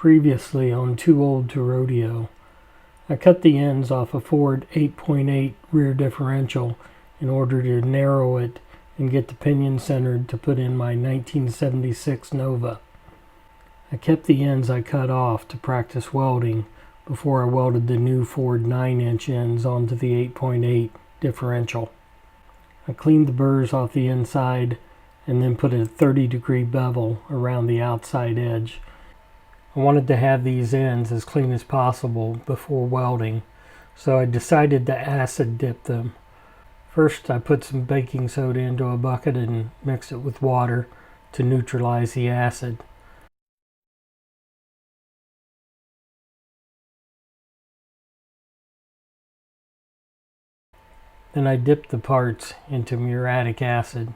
Previously on Too Old to Rodeo, I cut the ends off a Ford 8.8 rear differential in order to narrow it and get the pinion centered to put in my 1976 Nova. I kept the ends I cut off to practice welding before I welded the new Ford 9-inch ends onto the 8.8 differential. I cleaned the burrs off the inside and then put a 30-degree bevel around the outside edge. I wanted to have these ends as clean as possible before welding, so I decided to acid dip them. First, I put some baking soda into a bucket and mixed it with water to neutralize the acid. Then I dipped the parts into muriatic acid.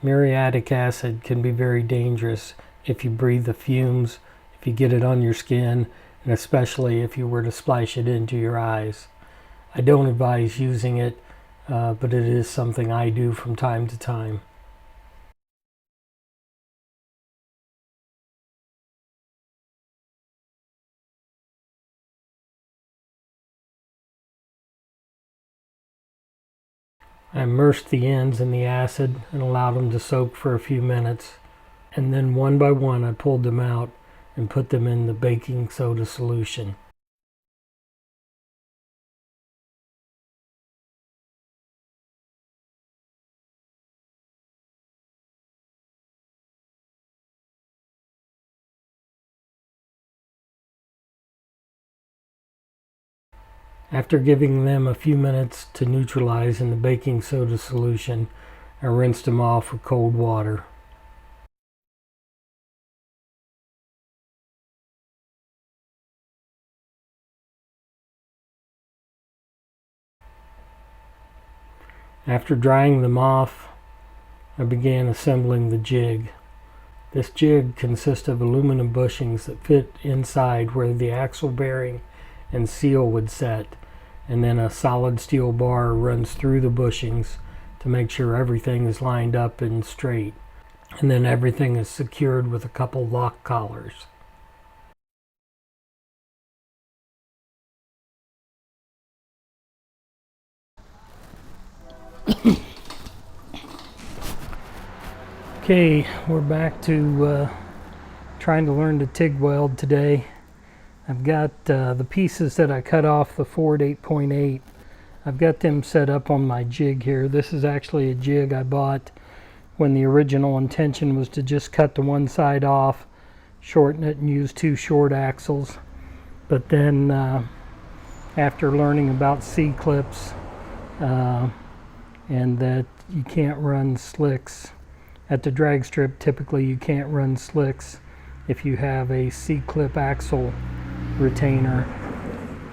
Muriatic acid can be very dangerous if you breathe the fumes, if you get it on your skin, and especially if you were to splash it into your eyes. I don't advise using it, but it is something I do from time to time. I immersed the ends in the acid and allowed them to soak for a few minutes, and then one by one I pulled them out and put them in the baking soda solution. After giving them a few minutes to neutralize in the baking soda solution, I rinsed them off with cold water. After drying them off, I began assembling the jig. This jig consists of aluminum bushings that fit inside where the axle bearing and seal would set, and then a solid steel bar runs through the bushings to make sure everything is lined up and straight, and then everything is secured with a couple lock collars. Okay, we're back to trying to learn to TIG weld today. I've got the pieces that I cut off the Ford 8.8. I've got them set up on my jig here. This is actually a jig I bought when the original intention was to just cut the one side off, shorten it, and use two short axles. But then after learning about C-clips and that you can't run slicks at the drag strip, typically you can't run slicks if you have a C-clip axle retainer,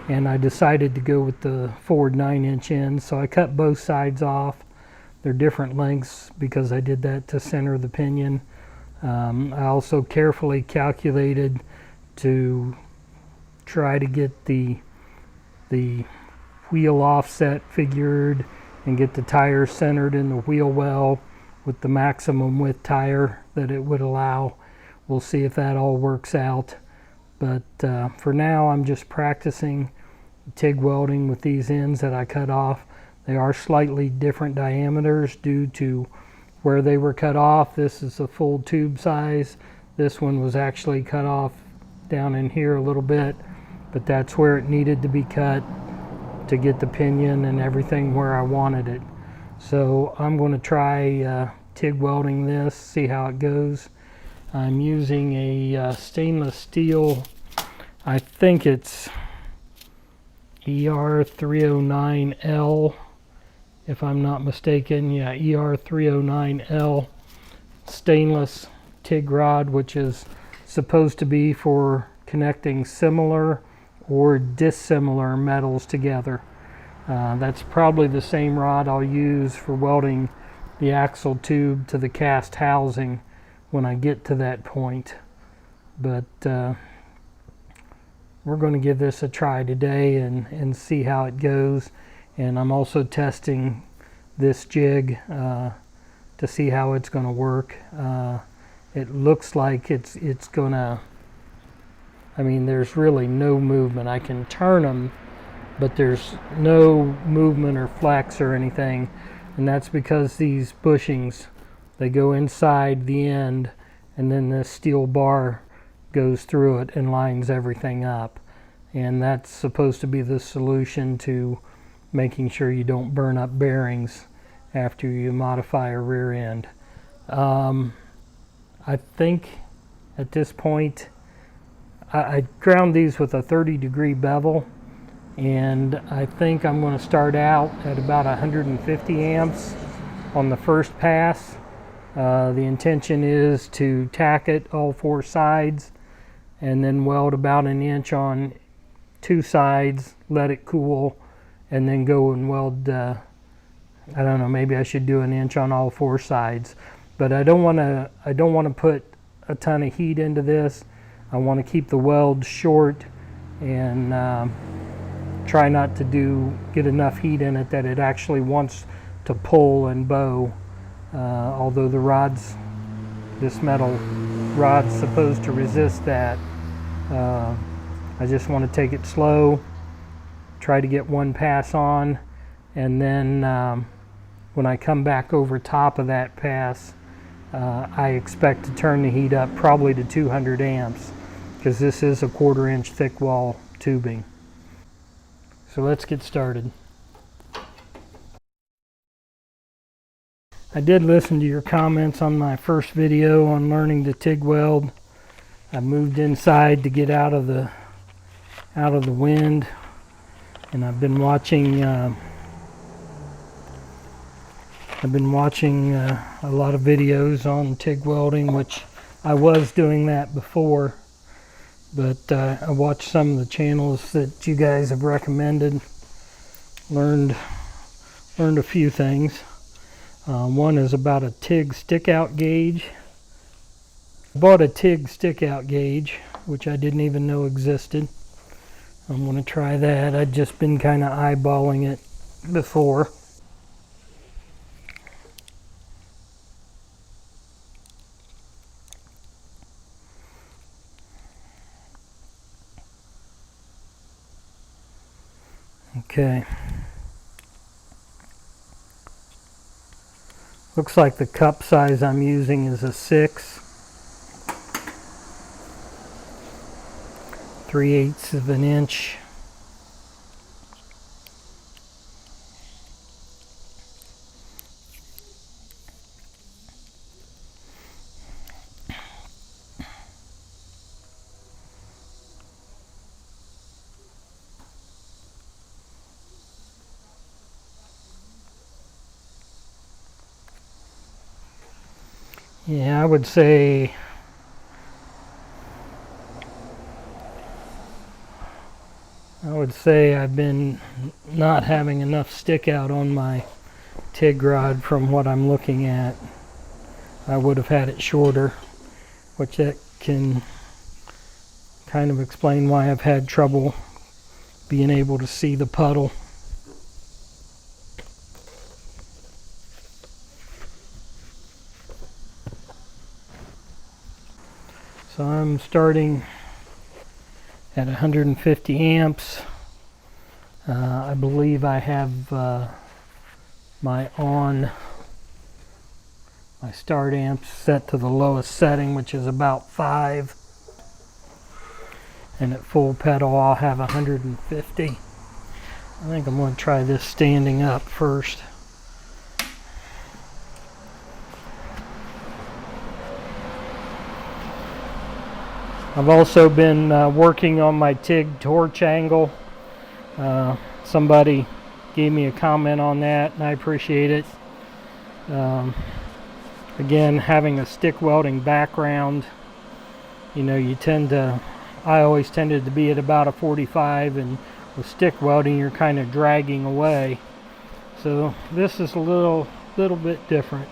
and I decided to go with the Ford 9-inch ends, so I cut both sides off. They're different lengths because I did that to center the pinion. I also carefully calculated to try to get the wheel offset figured and get the tires centered in the wheel well with the maximum width tire that it would allow. We'll see if that all works out. But for now, I'm just practicing TIG welding with these ends that I cut off. They are slightly different diameters due to where they were cut off. This is a full tube size. This one was actually cut off down in here a little bit, but that's where it needed to be cut to get the pinion and everything where I wanted it. So I'm going to try TIG welding this, see how it goes. I'm using a stainless steel, I think it's ER309L, if I'm not mistaken. Yeah, ER309L stainless TIG rod, which is supposed to be for connecting similar or dissimilar metals together. That's probably the same rod I'll use for welding the axle tube to the cast housing when I get to that point. But we're going to give this a try today and see how it goes. And I'm also testing this jig to see how it's going to work. it looks like it's gonna, I mean, there's really no movement. I can turn them, but there's no movement or flex or anything, and that's because these bushings, they go inside the end, and then this steel bar goes through it and lines everything up, and that's supposed to be the solution to making sure you don't burn up bearings after you modify a rear end. I think at this point I ground these with a 30-degree bevel, and I think I'm going to start out at about 150 amps on the first pass. The intention is to tack it all 4 sides and then weld about 1 inch on 2 sides, let it cool, and then go and weld, I don't know, maybe I should do 1 inch on all 4 sides. But I don't want to put a ton of heat into this. I want to keep the weld short and try not to get enough heat in it that it actually wants to pull and bow. Although the rods, this metal rod's supposed to resist that. I just want to take it slow, try to get 1 pass on, and then when I come back over top of that pass, I expect to turn the heat up probably to 200 amps, because this is a 1/4 inch thick wall tubing. So let's get started. I did listen to your comments on my first video on learning to TIG weld. I moved inside to get out of the wind, and I've been watching a lot of videos on TIG welding, which I was doing that before, but I watched some of the channels that you guys have recommended, learned a few things. One is about a TIG stick-out gauge. I bought a TIG stick-out gauge, which I didn't even know existed. I'm going to try that. I'd just been kind of eyeballing it before. Okay. Looks like the cup size I'm using is a 6. 3/8 of an inch. Yeah, I would say I've been not having enough stick out on my TIG rod from what I'm looking at. I would have had it shorter, which that can kind of explain why I've had trouble being able to see the puddle. So I'm starting at 150 amps. I believe I have my start amp set to the lowest setting, which is about 5. And at full pedal I'll have 150. I think I'm going to try this standing up first. I've also been working on my TIG torch angle. Somebody gave me a comment on that, and I appreciate it. Again, having a stick welding background, you know, I always tended to be at about a 45, and with stick welding you're kind of dragging away. So this is a little bit different.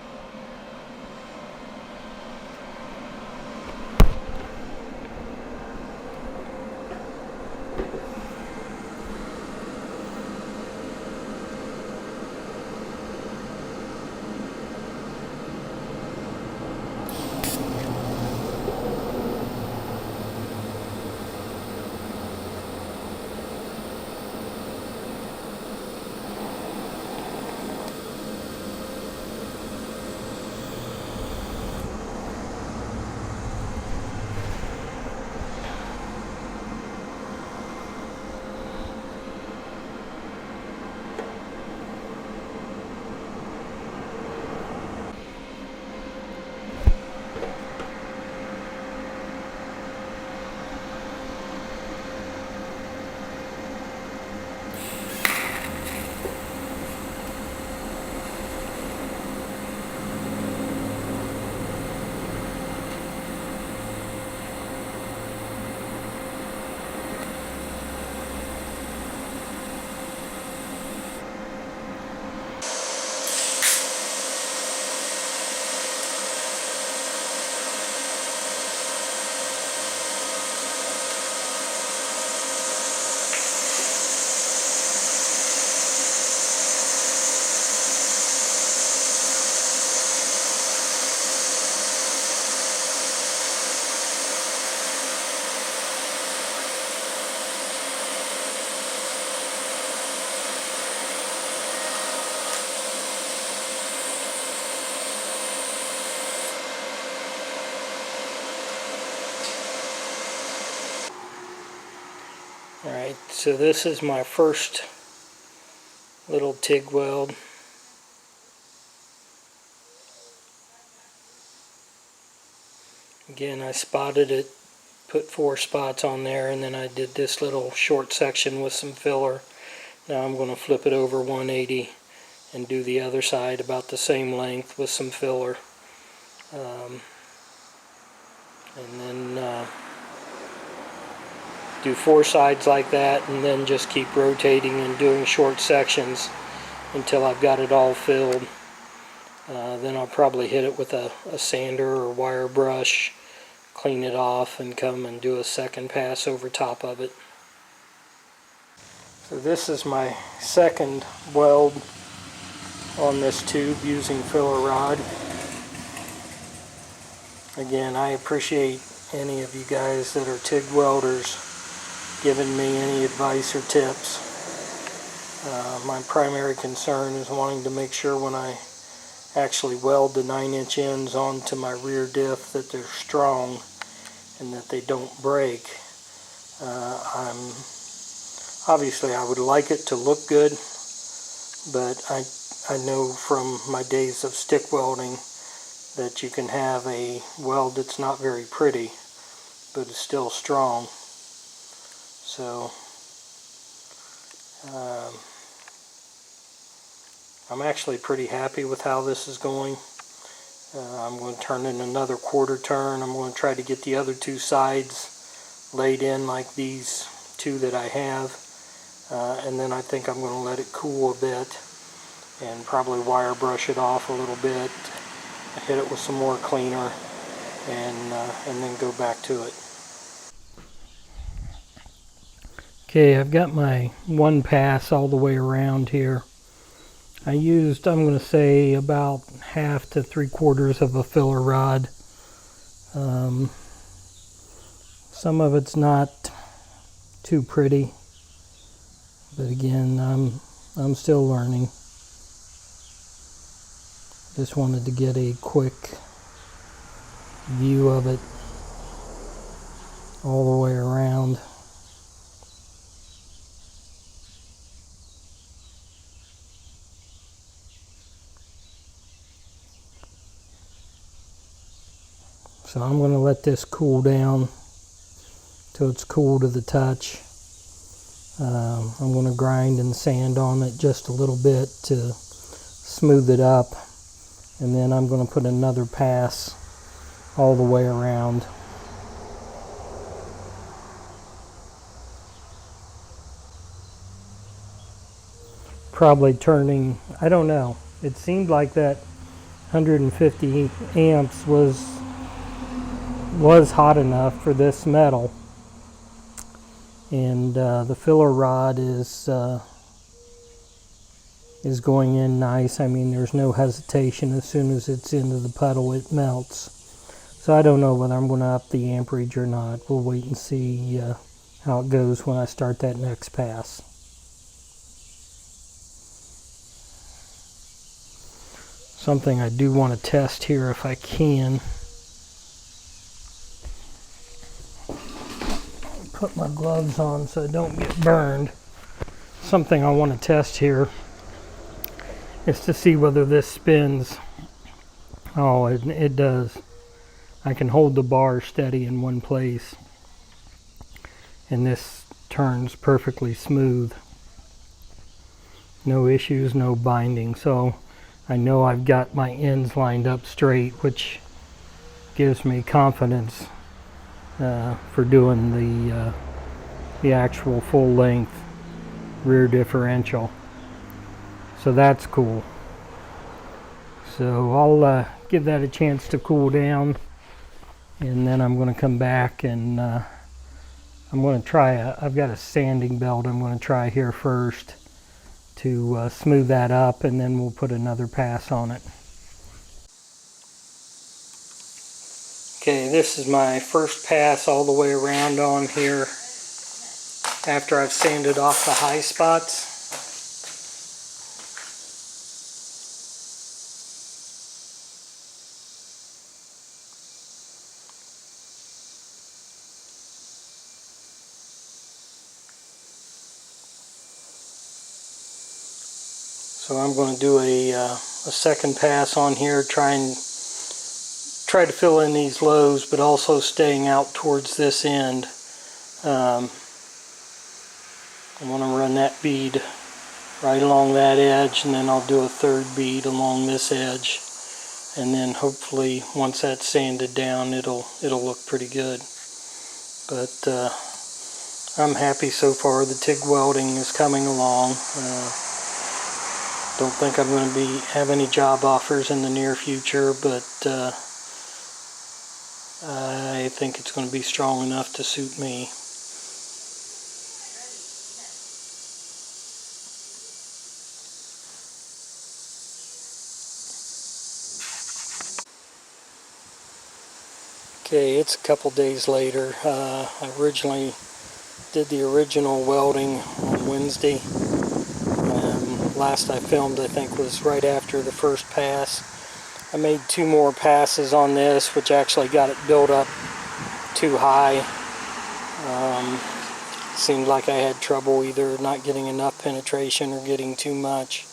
Alright, so this is my first little TIG weld. Again, I spotted it, put 4 spots on there, and then I did this little short section with some filler. Now I'm going to flip it over 180 and do the other side about the same length with some filler. And then do 4 sides like that, and then just keep rotating and doing short sections until I've got it all filled. Then I'll probably hit it with a sander or wire brush, clean it off, and come and do a second pass over top of it. So this is my second weld on this tube using filler rod. Again, I appreciate any of you guys that are TIG welders giving me any advice or tips. My primary concern is wanting to make sure when I actually weld the 9-inch ends onto my rear diff that they're strong and that they don't break. Obviously I would like it to look good, but I know from my days of stick welding that you can have a weld that's not very pretty but is still strong. So I'm actually pretty happy with how this is going. I'm going to turn in another quarter turn. I'm going to try to get the other 2 sides laid in like these 2 that I have, and then I think I'm going to let it cool a bit and probably wire brush it off a little bit, hit it with some more cleaner, and then go back to it. Okay, I've got my 1 pass all the way around here. I used, I'm going to say, about 1/2 to 3/4 of a filler rod. Some of it's not too pretty, but again, I'm still learning. Just wanted to get a quick view of it all the way around. So I'm going to let this cool down till it's cool to the touch. I'm going to grind and sand on it just a little bit to smooth it up, and then I'm going to put another pass all the way around. Probably turning, I don't know, it seemed like that 150 amps was hot enough for this metal, and the filler rod is going in nice. I mean, there's no hesitation. As soon as it's into the puddle, it melts. So I don't know whether I'm going to up the amperage or not. We'll wait and see how it goes when I start that next pass. Something I do want to test here if I can. Put my gloves on so I don't get burned. Something I want to test here is to see whether this spins. Oh, it does. I can hold the bar steady in one place, and this turns perfectly smooth. No issues, no binding. So I know I've got my ends lined up straight, which gives me confidence for doing the actual full length rear differential. So that's cool. So I'll give that a chance to cool down, and then I'm going to come back and I'm going to try I've got a sanding belt I'm going to try here first to smooth that up, and then we'll put another pass on it. Okay, this is my first pass all the way around on here after I've sanded off the high spots. So I'm going to do a second pass on here, try to fill in these lows, but also staying out towards this end. I want to run that bead right along that edge, and then I'll do a third bead along this edge, and then hopefully once that's sanded down it'll look pretty good. But I'm happy so far. The TIG welding is coming along. Don't think I'm going to have any job offers in the near future, but I think it's going to be strong enough to suit me. Okay, it's a couple days later. I originally did the original welding on Wednesday. Last I filmed, I think, was right after the first pass. I made 2 more passes on this, which actually got it built up too high. Seemed like I had trouble either not getting enough penetration or getting too much.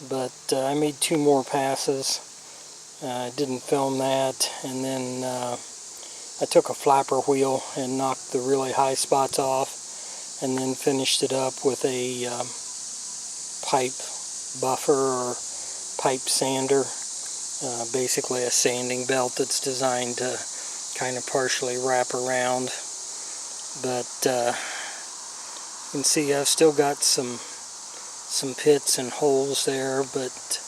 But I made 2 more passes. I didn't film that, and then I took a flapper wheel and knocked the really high spots off, and then finished it up with a pipe buffer or pipe sander, basically a sanding belt that's designed to kind of partially wrap around. But you can see I've still got some pits and holes there, but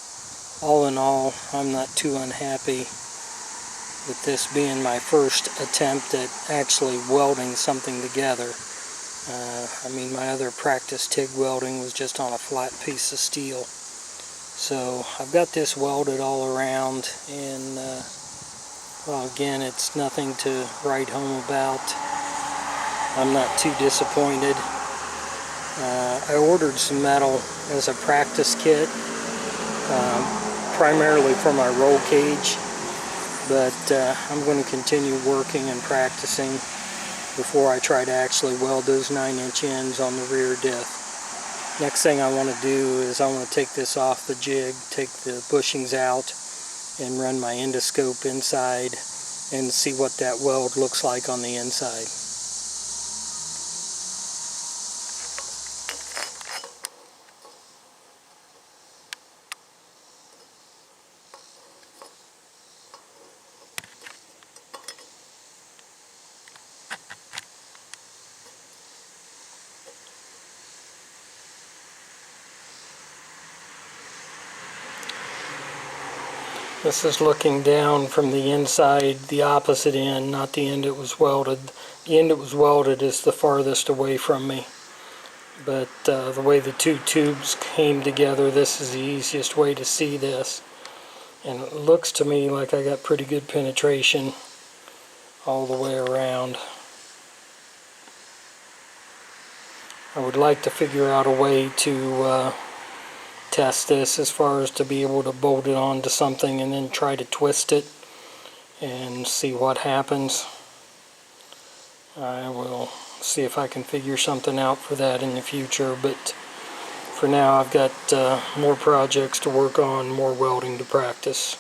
all in all I'm not too unhappy with this being my first attempt at actually welding something together. I mean, my other practice TIG welding was just on a flat piece of steel. So I've got this welded all around, and well, again, it's nothing to write home about. I'm not too disappointed. I ordered some metal as a practice kit, primarily for my roll cage, but I'm going to continue working and practicing before I try to actually weld those 9-inch ends on the rear diff. Next thing I want to do is I want to take this off the jig, take the bushings out, and run my endoscope inside and see what that weld looks like on the inside. This is looking down from the inside, the opposite end, not the end it was welded. The end it was welded is the farthest away from me. But the way the 2 tubes came together, this is the easiest way to see this. And it looks to me like I got pretty good penetration all the way around. I would like to figure out a way to test this as far as to be able to bolt it onto something and then try to twist it and see what happens. I will see if I can figure something out for that in the future, but for now I've got more projects to work on, more welding to practice.